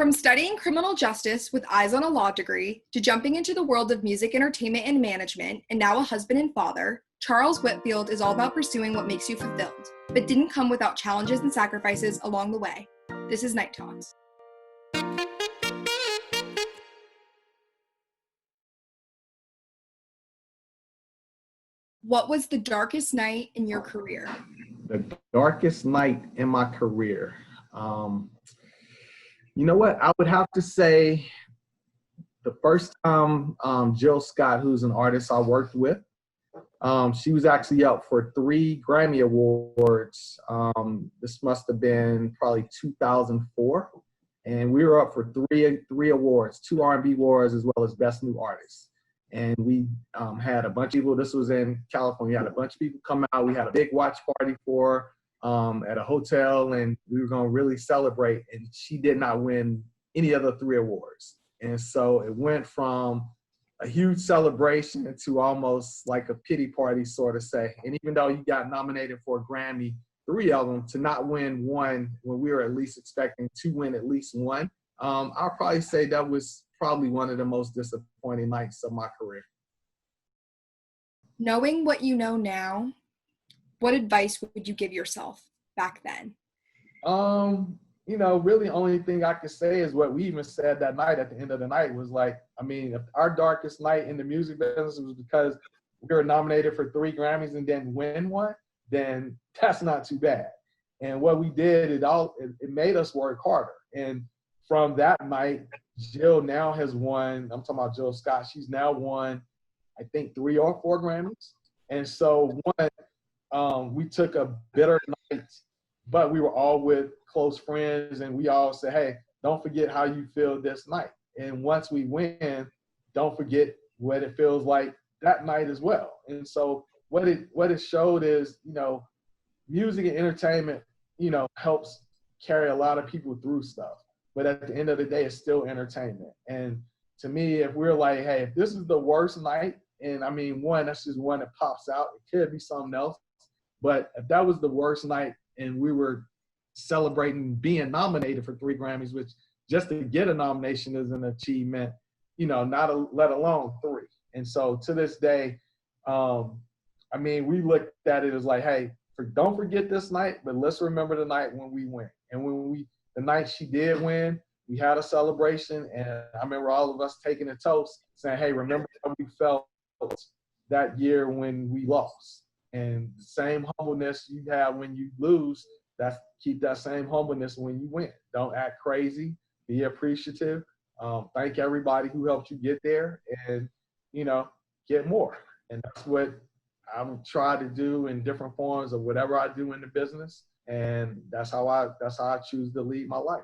From studying criminal justice with eyes on a law degree to jumping into the world of music entertainment and management, and now a husband and father, Charles Whitfield is all about pursuing what makes you fulfilled, but didn't come without challenges and sacrifices along the way. This is Night Talks. What was the darkest night in your career? The darkest night in my career. You know what? I would have to say the first time Jill Scott, who's an artist I worked with, she was actually up for 3 Grammy Awards. This must have been probably 2004. And we were up for three awards, 2 R&B awards as well as Best New Artist. And we had a bunch of people, this was in California, we had a bunch of people come out. We had a big watch party for at a hotel, and we were going to really celebrate. And she did not win any of the 3 awards. And so it went from a huge celebration to almost like a pity party, sort of say. And even though you got nominated for a Grammy, 3 of them, to not win one when we were at least expecting to win at least one, I'll probably say that was probably one of the most disappointing nights of my career. Knowing what you know now, what advice would you give yourself back then? Really the only thing I could say is what we even said that night at the end of the night was like, if our darkest night in the music business was because we were nominated for 3 Grammys and didn't win one, then that's not too bad. And what we did, it made us work harder. And from that night, Jill now has won, I'm talking about Jill Scott, she's now won, I think 3 or 4 Grammys. And so we took a bitter night, but we were all with close friends, and we all said, hey, don't forget how you feel this night. And once we win, don't forget what it feels like that night as well. And so what it showed is, music and entertainment, helps carry a lot of people through stuff. But at the end of the day, it's still entertainment. And to me, if we're like, hey, if this is the worst night, and that's just one that pops out, it could be something else. But if that was the worst night and we were celebrating being nominated for 3 Grammys, which just to get a nomination is an achievement, let alone 3. And so to this day, we looked at it as like, hey, don't forget this night, but let's remember the night when we win. And the night she did win, we had a celebration, and I remember all of us taking a toast saying, hey, remember how we felt that year when we lost. And the same humbleness you have when you lose, keep that same humbleness when you win. Don't act crazy. Be appreciative. Thank everybody who helped you get there, and get more. And that's what I'm trying to do in different forms of whatever I do in the business. And that's how I choose to lead my life.